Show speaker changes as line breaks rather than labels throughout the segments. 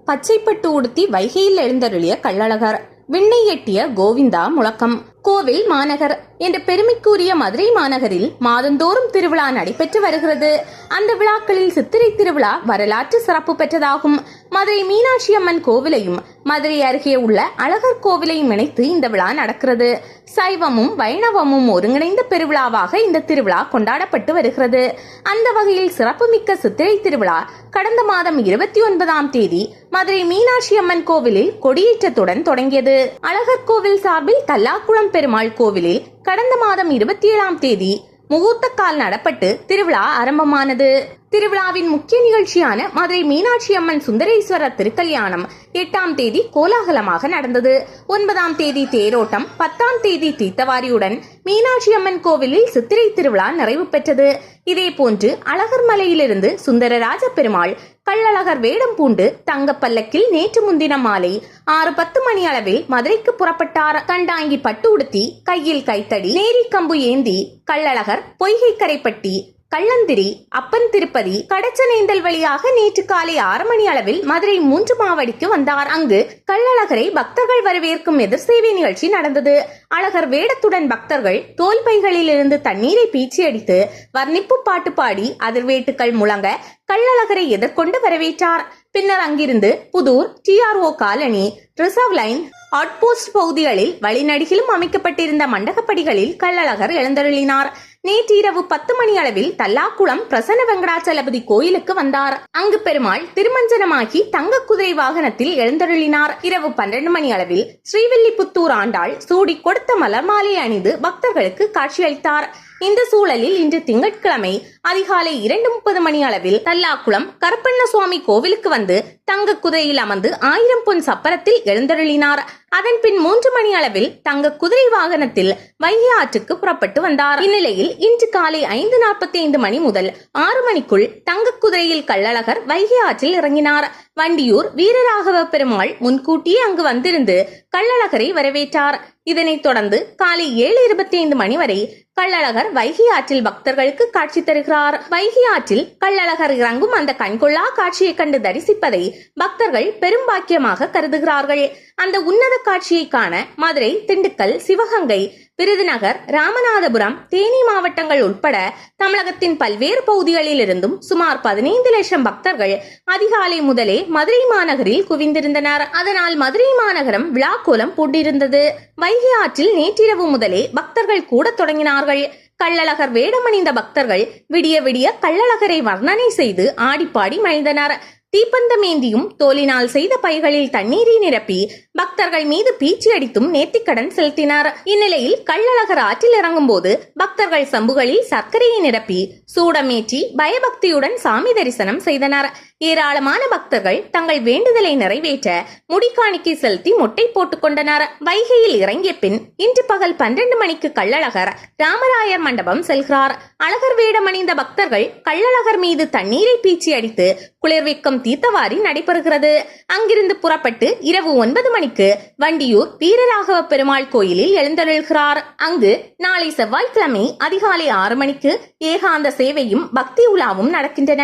பச்சைப்பட்டு உடுத்தி வைகையில் எழுந்தருளிய கள்ளழகர், விண்ணை எட்டிய கோவிந்தா முழக்கம். கோவில் மாநகர் என்ற பெருமைக்குரிய மதுரை மாநகரில் மாதந்தோறும் திருவிழா நடைபெற்று வருகிறது. அந்த விழாக்களில் சித்திரை திருவிழா வரலாற்று சிறப்பு பெற்றதாகும். மதுரை மீனாட்சி அம்மன் கோவிலையும் மதுரை அருகே உள்ள அழகர் கோவிலையும் இணைத்து இந்த விழா நடக்கிறது. சைவமும் வைணவமும் ஒருங்கிணைந்த பெருவிழாவாக இந்த திருவிழா கொண்டாடப்பட்டு வருகிறது. அந்த வகையில் சிறப்புமிக்க சித்திரை திருவிழா கடந்த மாதம் 29ஆம் தேதி மதுரை மீனாட்சி அம்மன் கோவிலில் கொடியேற்றத்துடன் தொடங்கியது. அழகர் கோவில் சார்பில் தல்லாக்குளம் பெருமாள் கோவிலில் கடந்த மாதம் 27ஆம் தேதி முகூர்த்த கால் நடப்பட்டு திருவிழா ஆரம்பமானது. திருவிழாவின் முக்கிய நிகழ்ச்சியான மதுரை மீனாட்சி அம்மன் சுந்தரேஸ்வரர் திருக்கல்யாணம் 8ஆம் தேதி கோலாகலமாக நடந்தது. 9ஆம் தேதி தேரோட்டம், 10ஆம் தேதி தீர்த்தவாரியுடன் மீனாட்சி அம்மன் கோவிலில் சித்திரை திருவிழா நிறைவு பெற்றது. இதேபோன்று அழகர் மலையிலிருந்து சுந்தரராஜ பெருமாள் கள்ளழகர் வேடம் பூண்டு தங்கப்பல்லக்கில் நேற்று முன்தினம் மாலை 6:10 மணி அளவில் மதுரைக்கு புறப்பட்டார். கண்டாங்கி பட்டு உடுத்தி, கையில் கைத்தடி, நேரி கம்பு ஏந்தி கள்ளழகர் பொய்கை கரைப்பட்டி, கள்ளந்திரி, அப்பன் திருப்பதி, கடச்சனேந்தல் வழியாக நேற்று காலை 6 மணி அளவில் மதுரை 3 மாவடிக்கு வந்தார். அங்கு கள்ளழகரை பக்தர்கள் வரவேற்கும் எதிர்சேவை நிகழ்ச்சி நடந்தது. அழகர் வேடத்துடன் பக்தர்கள் தோல் பைகளில் இருந்து தண்ணீரை பீச்சி அடித்து வர்ணிப்பு பாட்டு பாடி அதிர்வேட்டுக்கள் முழங்க கள்ளழகரை எதிர்கொண்டு வரவேற்றார். பின்னர் அங்கிருந்து Pudur, TRO colony, reserve line, outpost பகுதிகளில் வழிநடிகிலும் அமைக்கப்பட்டிருந்த மண்டகப்படிகளில் கள்ளழகர் எழுந்தருளினார். நேற்று இரவு 10 மணி அளவில் தல்லாக்குளம் பிரசன்ன வெங்கடாச்சலபதி கோயிலுக்கு வந்தார். அங்கு பெருமாள் திருமஞ்சனமாகி தங்க குதிரை வாகனத்தில் எழுந்தருளினார். இரவு 12 மணி அளவில் ஸ்ரீவில்லிபுத்தூர் ஆண்டாள் சூடி கொடுத்த மலர் மாலை அணிந்து பக்தர்களுக்கு காட்சியளித்தார். இந்த சூழலில் இன்று திங்கட்கிழமை அதிகாலை 2:30 மணி அளவில் தல்லாக்குளம் கருப்பண்ண சுவாமி கோவிலுக்கு வந்து தங்க குதிரையில் அமர்ந்து 1000 பொன் சப்பரத்தில் எழுந்தருளினார். அதன் பின் 3 மணி அளவில் தங்க குதிரை வாகனத்தில் வைகை ஆற்றுக்கு புறப்பட்டு வந்தார். இந்நிலையில் இன்று காலை 5:45 மணி முதல் 6 மணிக்குள் தங்க குதிரையில் கள்ளழகர் வைகை ஆற்றில் இறங்கினார். வண்டியூர் வீரராகவ பெருமாள் முன்கூட்டியே அங்கு வந்திருந்து கள்ளழகரை வரவேற்றார். இதனைத் தொடர்ந்து காலை 7:25 மணி வரை கள்ளழகர் வைகை ஆற்றில் பக்தர்களுக்கு காட்சி தருகிறார். வைகை ஆற்றில் கள்ளழகர் இறங்கும் அந்த கண்கொள்ளா காட்சியை கண்டு தரிசிப்பதை பக்தர்கள் பெரும் பாக்கியமாக கருதுகிறார்கள். அந்த உன்னத காட்சியை காண மதுரை, திண்டுக்கல், சிவகங்கை, விருதுநகர், ராமநாதபுரம், தேனி மாவட்டங்கள் உட்பட தமிழகத்தின் பல்வேறு பகுதிகளில் இருந்தும் சுமார் 15 லட்சம் பக்தர்கள் அதிகாலை முதலே மதுரை மாநகரில் குவிந்திருந்தனர். அதனால் மதுரை மாநகரம் விழாக்கோலம் பூண்டிருந்தது. வைகை ஆற்றில் நேற்றிரவு முதலே பக்தர்கள் கூட தொடங்கினார்கள். கள்ளழகர் வேடமணிந்த பக்தர்கள் விடிய விடிய கள்ளழகரை வர்ணனை செய்து ஆடிப்பாடி மகிழ்ந்தனர். தீப்பந்தமேந்தியும் தோலினால் செய்த பைகளில் தண்ணீரை நிரப்பி பக்தர்கள் மீது பீச்சி அடித்தும் நேர்த்திக்கடன் செலுத்தினார். இந்நிலையில் கள்ளழகர் ஆற்றில் இறங்கும் போது பக்தர்கள் சம்புகளில் சர்க்கரையை நிரப்பி சூடமேற்றி பயபக்தியுடன் சாமி தரிசனம் செய்தனர். ஏராளமான பக்தர்கள் தங்கள் வேண்டுதலை நிறைவேற்ற முடிக்காணிக்கை செலுத்தி மொட்டை போட்டுக் கொண்டனர். வைகையில் இறங்கிய பின் இன்று பகல் 12 மணிக்கு கள்ளழகர் ராமராயர் மண்டபம் செல்கிறார். அழகர் வேடமணிந்த பக்தர்கள் கள்ளழகர் மீது தண்ணீரை பீச்சி அடித்து குளிர்விக்கும் தீர்த்தவாரி நடைபெறுகிறது. அங்கிருந்து புறப்பட்டு இரவு 9 மணிக்கு வண்டியூர் வீரராகவ பெருமாள் கோயிலில் எழுந்தருள்கிறார். அங்கு நாளை செவ்வாய்க்கிழமை அதிகாலை 6 மணிக்கு ஏகாந்த சேவையும் பக்தி உலாவும் நடக்கின்றன.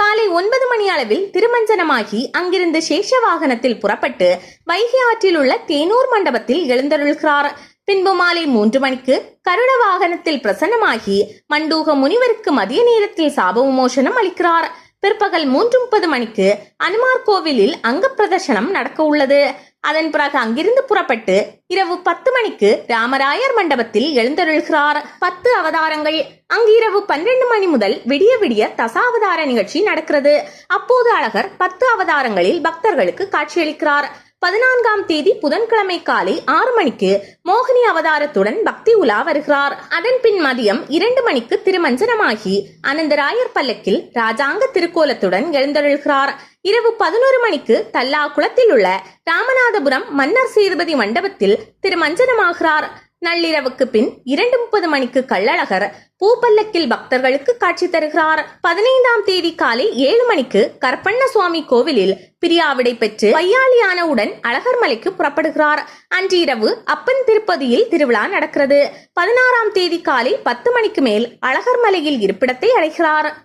காலை 9 மணி அளவில் திருமஞ்சனமாகி அங்கிருந்து சேஷ வாகனத்தில் புறப்பட்டு வைகை ஆற்றில் உள்ள தேனூர் மண்டபத்தில் எழுந்தருள்கிறார். பின்பு மாலை 3 மணிக்கு கருட வாகனத்தில் பிரசன்னமாகி மண்டூக முனிவருக்கு மதிய நேரத்தில் சாப விமோசனம் அளிக்கிறார். பிற்பகல் 3:30 மணிக்கு அனுமார் கோவிலில் அங்க பிரதர்சனம் நடக்க உள்ளது. அதன் பிறகு அங்கிருந்து புறப்பட்டு இரவு 10 மணிக்கு ராமராயர் மண்டபத்தில் எழுந்தருள்கிறார். 10 அவதாரங்கள். அங்கு இரவு 12 மணி முதல் விடிய விடிய தசாவதார நிகழ்ச்சி நடக்கிறது. அப்போது அழகர் 10 அவதாரங்களில் பக்தர்களுக்கு காட்சியளிக்கிறார். 14ஆம் தேதி புதன்கிழமை காலை 6 மணிக்கு மோகினி அவதாரத்துடன் பக்தி உலா வருகிறார். அதன் பின் மதியம் 2 மணிக்கு திருமஞ்சனமாகி அனந்தராயர் பல்லக்கில் ராஜாங்க திருக்கோலத்துடன் எழுந்தருள்கிறார். இரவு 11 மணிக்கு தல்லாக்குளத்தில் உள்ள ராமநாதபுரம் மன்னர் சேதுபதி மண்டபத்தில் திருமஞ்சனமாகிறார். நள்ளிரவுக்கு பின் 2:30 மணிக்கு கள்ளழகர் பூப்பல்லக்கில் பக்தர்களுக்கு காட்சி தருகிறார். 15ஆம் தேதி காலை 7 மணிக்கு கருப்பண்ண சுவாமி கோவிலில் பிரியாவிடை பெற்று வையாளியானவுடன் அழகர் மலைக்கு புறப்படுகிறார். அன்று இரவு அப்பன் திருப்பதியில் திருவிழா நடக்கிறது. 16ஆம் தேதி காலை 10 மணிக்கு மேல் அழகர் மலையில் இருப்பிடத்தை அடைகிறார்.